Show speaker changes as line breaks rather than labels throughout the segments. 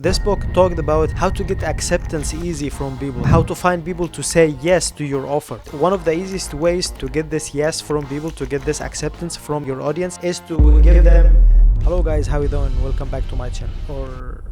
This book talked about how to get acceptance easy from people, how to find people to say yes to your offer. One of the easiest ways to get this yes from people, to get this acceptance from your audience, is to give them, hello guys, how you doing? Welcome back to my channel. Or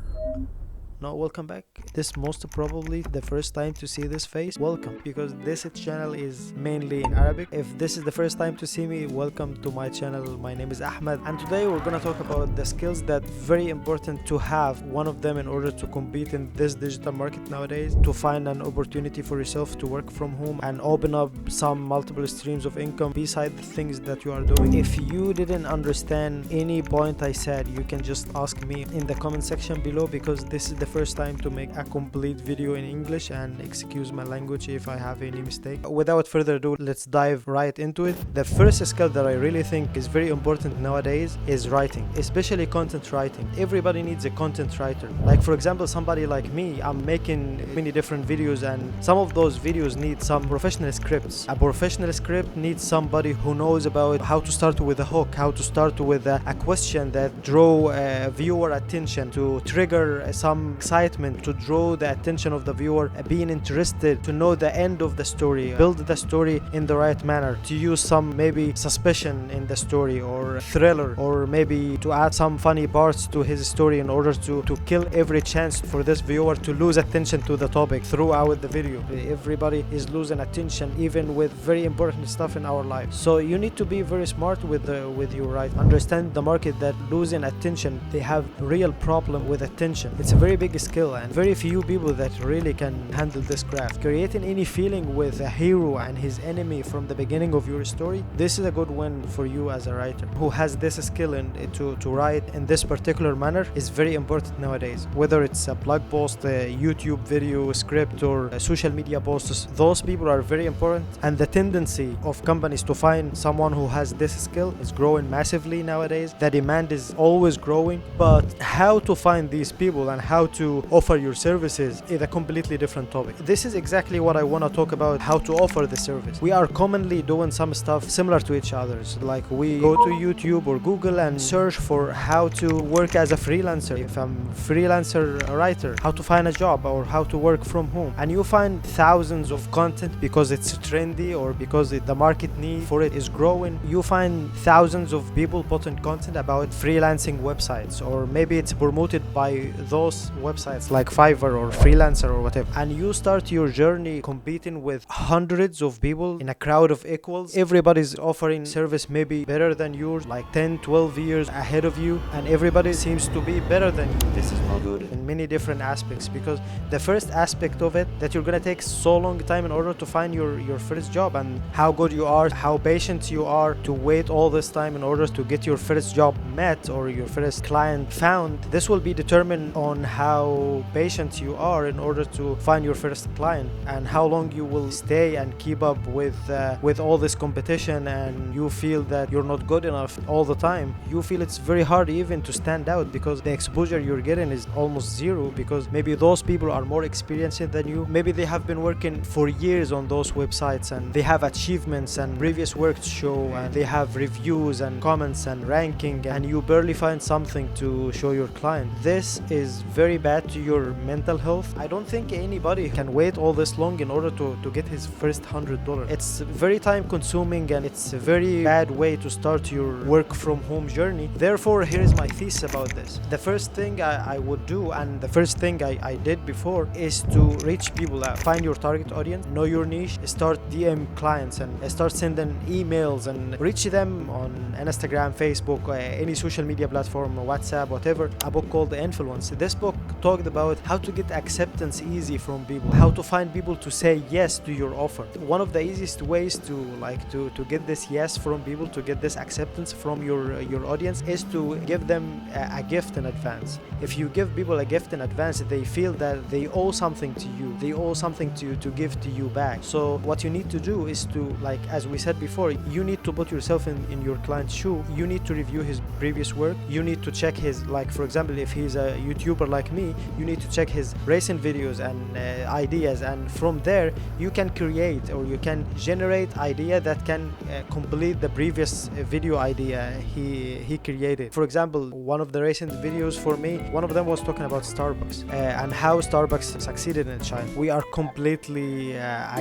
no, welcome back. This most probably the first time to see this face. Welcome, because this channel is mainly in Arabic. If this is the first time to see me, welcome to my channel. My name is Ahmed, and today we're gonna talk about the skills that very important to have. One of them in order to compete in this digital market nowadays, to find an opportunity for yourself to work from home and open up some multiple streams of income beside the things that you are doing. If you didn't understand any point I said, you can just ask me in the comment section below, because this is the first time to make a complete video in English, and excuse my language if I have any mistake. Without further ado, let's dive right into it. The first skill that I really think is very important nowadays is writing, especially content writing. Everybody needs a content writer. Like for example, somebody like me, I'm making many different videos, and some of those videos need some professional scripts. A professional script needs somebody who knows about how to start with a hook, how to start with a question that draw viewer attention, to trigger some excitement, to draw the attention of the viewer, being interested, to know the end of the story, build the story in the right manner, to use some maybe suspicion in the story or thriller, or maybe to add some funny parts to his story in order to kill every chance for this viewer to lose attention to the topic throughout the video. Everybody is losing attention even with very important stuff in our life. So you need to be very smart with your writing. Understand the market that losing attention, they have real problem with attention. It's a very big skill, and very few people that really can handle this craft. Creating any feeling with a hero and his enemy from the beginning of your story, this is a good win for you as a writer who has this skill to write in this particular manner. Is very important nowadays. Whether it's a blog post, a YouTube video script, or a social media posts, those people are very important, and the tendency of companies to find someone who has this skill is growing massively nowadays. The demand is always growing, but how to find these people and how to offer your services is a completely different topic. This is exactly what I want to talk about, how to offer the service. We are commonly doing some stuff similar to each other's, like we go to YouTube or Google and search for how to work as a freelancer, if I'm freelancer writer, how to find a job, or how to work from home, and you find thousands of content because it's trendy or because the market need for it is growing. You find thousands of people putting content about freelancing websites, or maybe it's promoted by those websites like Fiverr or Freelancer or whatever, and you start your journey competing with hundreds of people in a crowd of equals. Everybody's offering service maybe better than yours, like 10-12 years ahead of you, and everybody seems to be better than you. This is not good in many different aspects, because the first aspect of it, that you're gonna take so long time in order to find your first job, and how good you are, how patient you are to wait all this time in order to get your first job met or your first client found. This will be determined on how patient you are in order to find your first client, and how long you will stay and keep up with all this competition, and you feel that you're not good enough all the time. You feel it's very hard even to stand out, because the exposure you're getting is almost zero, because maybe those people are more experienced than you. Maybe they have been working for years on those websites, and they have achievements and previous work to show, and they have reviews and comments and ranking, and you barely find something to show your client. This is very bad to your mental health. I don't think anybody can wait all this long in order to get his first $100. It's very time consuming, and it's a very bad way to start your work from home journey. Therefore, here is my thesis about this. The first thing I would do, and the first thing I did before, is to reach people out. Find your target audience, know your niche, start DM clients, and start sending emails, and reach them on Instagram, Facebook, any social media platform, WhatsApp, whatever. A book called The Influence. This book talked about how to get acceptance easy from people, how to find people to say yes to your offer. One of the easiest ways to get this yes from people, to get this acceptance from your audience, is to give them a gift in advance. If you give people a gift in advance, they feel that they owe something to you, they owe something to give to you back. So what you need to do is to, like as we said before, you need to put yourself in your client's shoe. You need to review his previous work. You need to check his, like for example, if he's a YouTuber like me, me, you need to check his recent videos and ideas, and from there you can create or you can generate idea that can complete the previous video idea he created. For example, one of the recent videos for me, one of them was talking about Starbucks and how Starbucks succeeded in China. We are completely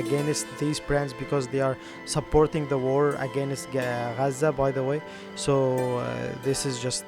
against these brands because they are supporting the war against Gaza, by the way. So this is just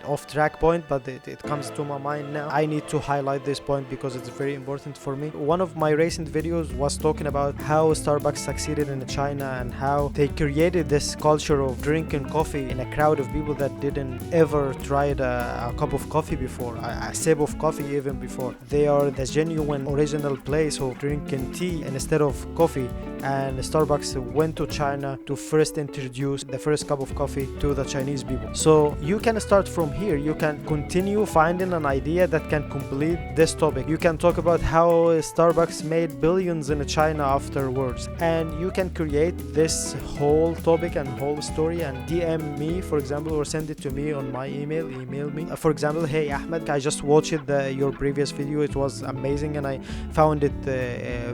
off track point, but it comes to my mind now. I need to highlight this point because it's very important for me. One of my recent videos was talking about how Starbucks succeeded in China and how they created this culture of drinking coffee in a crowd of people that didn't ever tried a cup of coffee before, a sip of coffee even before. They are the genuine original place of drinking tea instead of coffee, and Starbucks went to China to first introduce the first cup of coffee to the Chinese people. So you can start from here. You can continue finding an idea that can complete this topic. You can talk about how Starbucks made billions in China afterwards, and you can create this whole topic and whole story and DM me, for example, or send it to me on my email me. For example, hey Ahmed, I just watched your previous video, it was amazing and I found it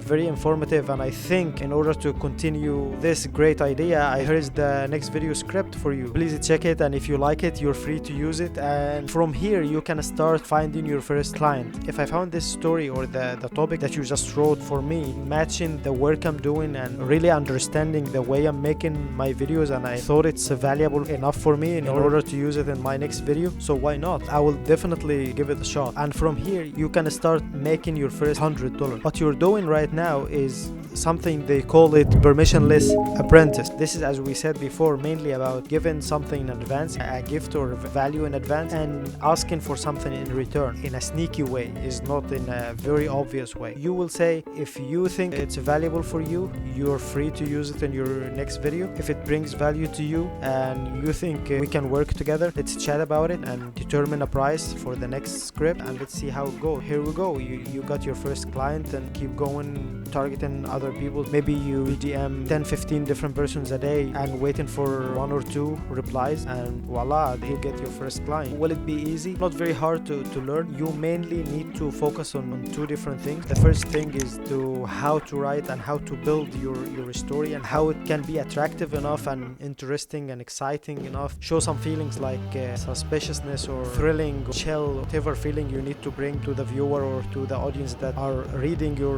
very informative, and I think in order to continue this great idea, here's the next video script for you. Please check it, and if you like it, you're free to use it, and from here you can start finding your first client. If I found this story or the topic that you just wrote for me matching the work I'm doing and really understanding the way I'm making my videos, and I thought it's valuable enough for me in order to use it in my next video, so why not? I will definitely give it a shot. And from here you can start making your first $100. What you're doing right now is something they call it permissionless apprentice. This is, as we said before, mainly about giving something in advance, a gift or value in advance, and asking for something in return in a sneaky way, is not in a very obvious way. You will say, if you think it's valuable for you, you're free to use it in your next video. If it brings value to you and you think we can work together, let's chat about it and determine a price for the next script, and let's see how it goes. Here we go. You got your first client, and keep going, targeting other people. Maybe you DM 10-15 different persons a day and waiting for 1 or 2 replies, and voila, you get your first client. Will it be easy? Not very hard to learn. You mainly need to focus on 2 different things. The first thing is to how to write and how to build your story, and how it can be attractive enough and interesting and exciting enough. Show some feelings like suspiciousness or thrilling, or chill, whatever feeling you need to bring to the viewer or to the audience that are reading your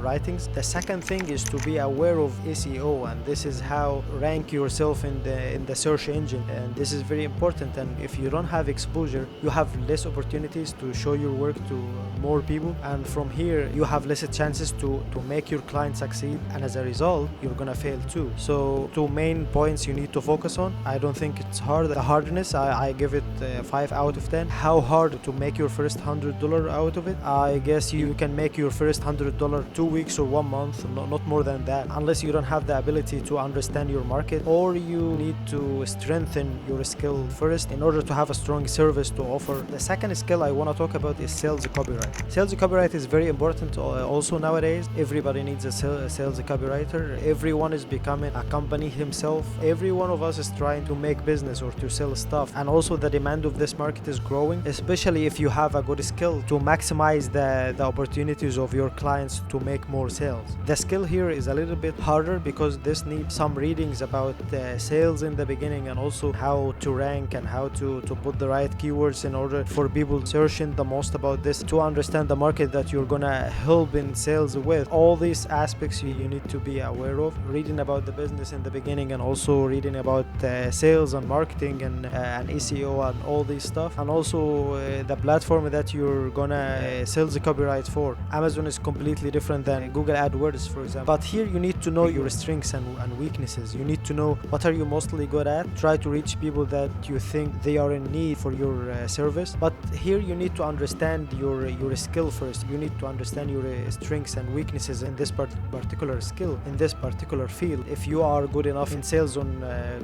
writings. The second thing is to be aware of SEO, and this is how rank yourself in the search engine, and this is very important. And if you don't have exposure, you have less opportunities to show your work to more people, and from here you have less chances to make your client succeed, and as a result you're gonna fail too. So 2 main points you need to focus on. I don't think it's hard. The hardness, I give it 5 out of 10. How hard to make your first $100 out of it? I guess you can make your first $100 2 weeks or 1 month, not more than that, unless you don't have the ability to understand your market, or you need to strengthen your skill first in order to have a strong service to offer. The second skill I want to talk about is sales copyright. Sales copyright is very important also nowadays. Everybody needs a sales copywriter. Everyone is becoming a company himself. Every one of us is trying to make business or to sell stuff, and also the demand of this market is growing, especially if you have a good skill to maximize the opportunities of your clients to make more sales. The skill here is a little bit harder because this needs some readings about sales in the beginning, and also how to rank and how to put the right keywords in order for people searching the most about this, to understand the market that you're gonna help in sales with. All these aspects you need to be aware of. Reading about the business in the beginning, and also reading about sales and marketing and SEO and all this stuff, and also the platform that you're gonna sell the copyright for. Amazon is completely different than Google AdWords, for example. But here you need to know your strengths and weaknesses. You need to know what are you mostly good at. Try to reach people that you think they are in need for your service. But here you need to understand your skill first. You need to understand your strengths and weaknesses in this particular skill, in this particular field. If you are good enough in sales on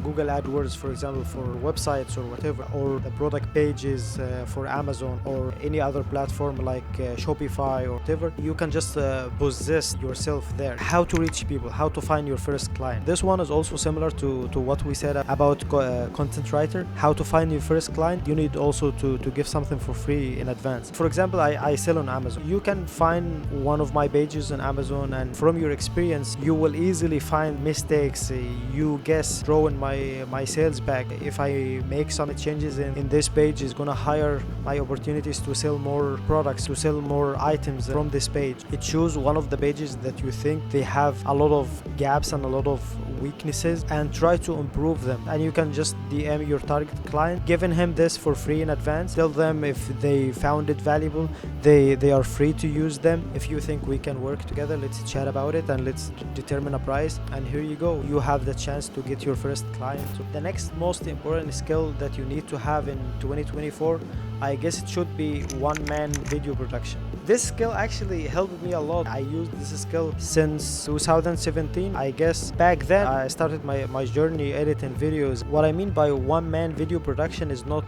Google AdWords, for example, for websites or whatever, or the product pages for Amazon or any other platform like Shopify or whatever, you can just possess yourself there. How to reach people, how to find your first client. This one is also similar to what we said about content writer. How to find your first client, you need also to give something for free in advance. For example, I sell on Amazon. You can find one of my pages on Amazon, and from your experience you will easily find mistakes. You guess drawing my sales back. If I make some changes in this page, is gonna higher my opportunities to sell more products, to sell more items from this page. It choose one of the pages that you think they have a lot of gaps and a lot of weaknesses, and try to improve them. And you can just DM your target client, giving him this for free in advance. Tell them if they found it valuable, they are free to use them. If you think we can work together, let's chat about it and let's determine a price, and here you go, you have the chance to get your first client. So the next most important skill that you need to have in 2024, I guess it should be one-man video production. This skill actually helped me a lot. I used this skill since 2017. I guess back then I started my journey editing videos. What I mean by one-man video production is not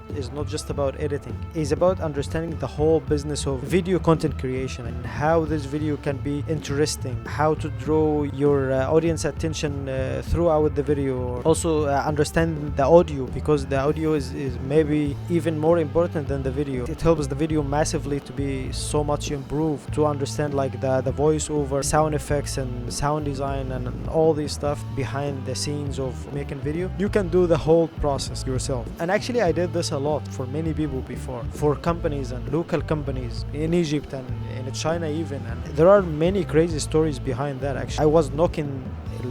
just about editing. It's about understanding the whole business of video content creation and how this video can be interesting, how to draw your audience attention throughout the video. Also understand the audio, because the audio is maybe even more important than the video. It helps the video massively to be so much improved, to understand like the voiceover, sound effects and sound design and all this stuff behind the scenes of making video. You can do the whole process yourself. And actually I did this a lot for many people before, for companies and local companies in Egypt and in China even, and there are many crazy stories behind that. Actually, I was knocking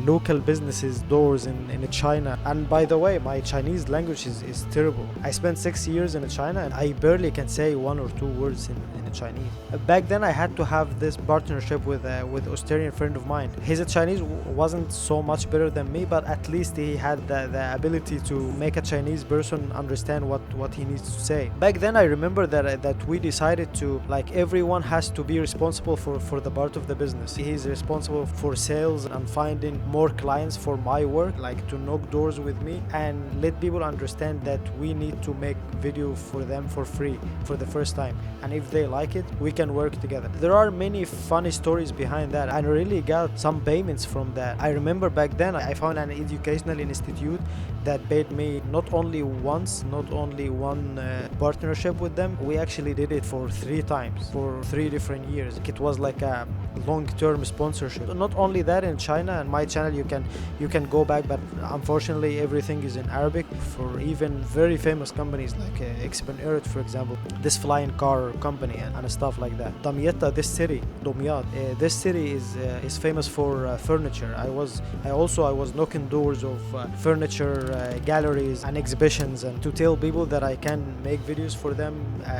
local businesses doors in China, and by the way, my Chinese language is terrible. I spent 6 years in China and I barely can say one or two words in Chinese. Back then I had to have this partnership with Australian friend of mine. His Chinese wasn't so much better than me, but at least he had the ability to make a Chinese person understand what he needs to say. Back then I remember that we decided to, like, everyone has to be responsible for the part of the business. He's responsible for sales and finding more clients for my work, like to knock doors with me and let people understand that we need to make video for them for free for the first time, and if they like it, we can work together. There are many funny stories behind that, and I really got some payments from that. I remember back then I found an educational institute that paid me not only once, not only one partnership with them. We actually did it for 3 times for 3 different years. It was like a long-term sponsorship. Not only that, in China and my channel you can go back, but unfortunately everything is in Arabic for even very famous companies like Experiments, for example, this flying car company and stuff like that. Damietta, this city, Dumyat, this city is famous for furniture. I was knocking doors of furniture galleries and exhibitions, and to tell people that I can make videos for them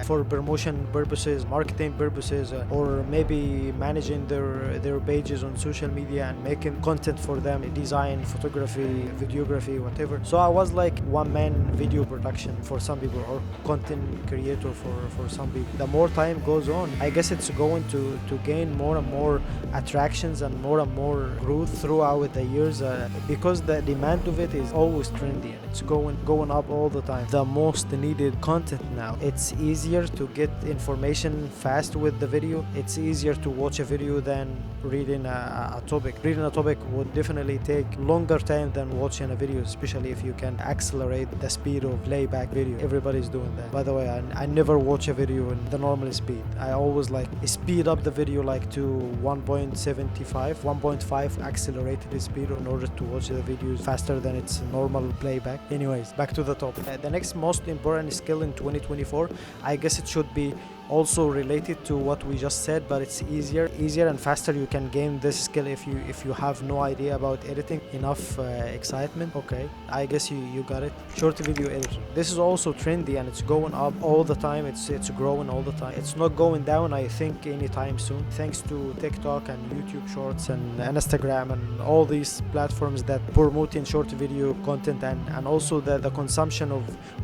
for promotion purposes, marketing purposes, or maybe managing their pages on social media and making content for them, design, photography, videography, whatever. So I was like one-man video production for some people, or content creator for some people. The more time goes on, I guess it's going to gain more and more attractions and more growth throughout the years, because the demand of it is always trendy and it's going up all the time. The most needed content now. It's easier to get information fast with the video. It's easier to watch a video than reading a topic. Reading a topic would definitely take longer time than watching a video, especially if you can accelerate the speed of playback video. Everybody's doing that. By the way, I never watch a video in the normal speed. I always like speed up the video like to 1.75, 1.5 accelerated speed in order to watch the videos faster than its normal playback. Anyways, back to the topic. The next most important skill in 2024, I guess it should be also related to what we just said, but it's easier and faster. You can gain this skill if you have no idea about editing. Enough excitement. Okay, I guess you got it. Short video editing. This is also trendy and it's going up all the time. It's growing all the time. It's not going down, I think, anytime soon, thanks to TikTok and YouTube Shorts and Instagram and all these platforms that promoting short video content, and also the consumption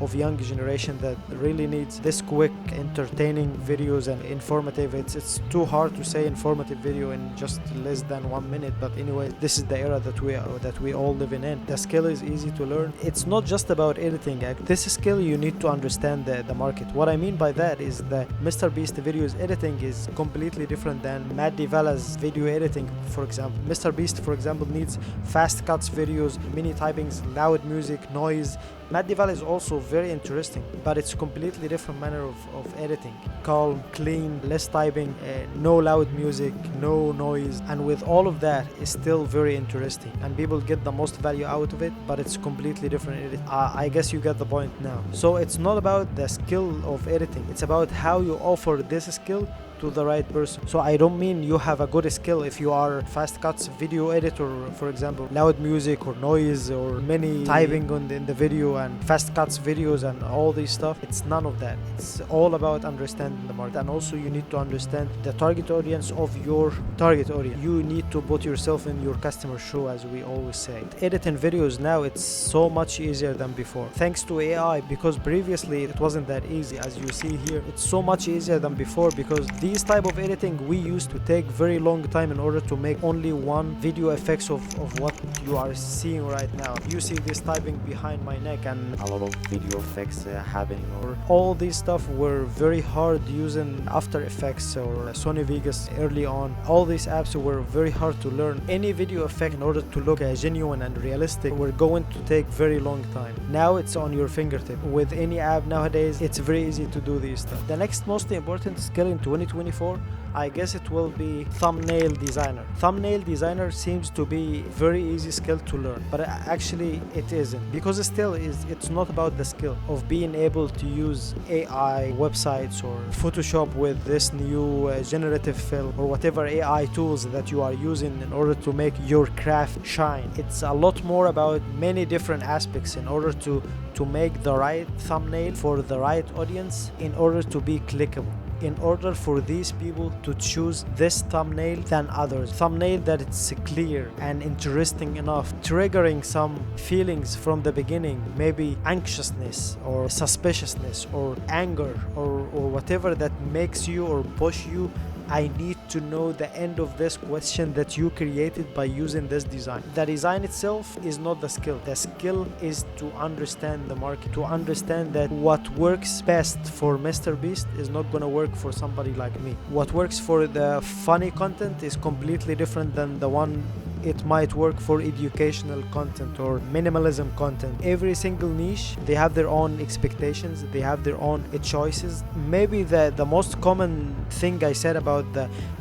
of young generation that really needs this quick, entertaining videos and informative. It's too hard to say informative video in just less than 1 minute, but anyway, this is the era that we all living in. The skill is easy to learn. It's not just about editing. This skill you need to understand the market. What I mean by that is that Mr. Beast videos editing is completely different than Matt Divala's video editing, for example. Mr. Beast, for example, needs fast cuts videos, mini typings, loud music, noise. Matt Divala is also very interesting, but it's a completely different manner of editing. Calm, clean, less typing, no loud music, no noise, and with all of that, it's still very interesting, and people get the most value out of it, but it's completely different. I guess you get the point now. So it's not about the skill of editing, it's about how you offer this skill to the right person. So I don't mean you have a good skill if you are fast cuts video editor, for example, loud music or noise or many typing in the video and fast cuts videos and all this stuff. It's none of that. It's all about understanding the market, and also you need to understand the target audience of your target audience. You need to put yourself in your customer's shoe, as we always say. Editing videos now, it's so much easier than before thanks to AI, because previously it wasn't that easy. As you see here, it's so much easier than before, because these type of editing we used to take very long time in order to make only one video effects of what you are seeing right now. You see this typing behind my neck and a lot of video effects happening, or all these stuff were very hard using After Effects or Sony Vegas early on. All these apps were very hard to learn. Any video effect in order to look genuine and realistic were going to take very long time. Now it's on your fingertip. With any app nowadays, it's very easy to do these stuff. The next most important skill in 2024, I guess it will be thumbnail designer. Thumbnail designer seems to be very easy skill to learn, but actually it isn't, because it's not about the skill of being able to use AI websites or Photoshop with this new generative fill or whatever AI tools that you are using in order to make your craft shine. It's a lot more about many different aspects in order to make the right thumbnail for the right audience, in order to be clickable, in order for these people to choose this thumbnail than others. Thumbnail that it's clear and interesting enough, triggering some feelings from the beginning, maybe anxiousness or suspiciousness or anger or whatever that makes you or push you. I need to know the end of this question that you created by using this design. The design itself is not the skill. The skill is to understand the market, to understand that what works best for Mr. Beast is not gonna work for somebody like me. What works for the funny content is completely different than the one it might work for educational content or minimalism content. Every single niche, they have their own expectations, they have their own choices. Maybe the most common thing I said about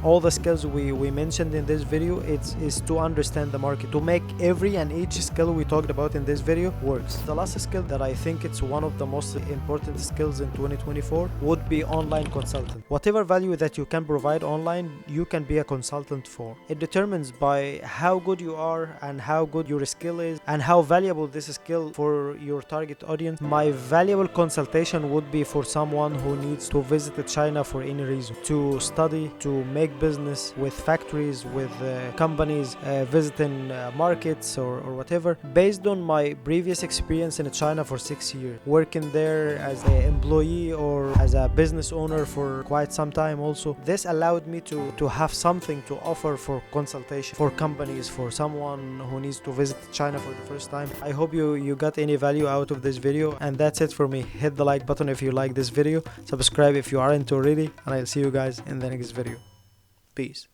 all the skills we mentioned in this video is to understand the market, to make every and each skill we talked about in this video works. The last skill that I think it's one of the most important skills in 2024 would be online consultant. Whatever value that you can provide online, you can be a consultant for. It determines by how good you are and how good your skill is and how valuable this skill for your target audience. My valuable consultation would be for someone who needs to visit China for any reason, to study, to make business with factories, with companies, visiting markets or whatever. Based on my previous experience in China for 6 years, working there as an employee or as a business owner for quite some time also, this allowed me to have something to offer for consultation for companies, for someone who needs to visit China for the first time. I hope you got any value out of this video, and that's it for me. Hit the like button if you like this video, subscribe if you aren't already, and I'll see you guys in the next video. Peace.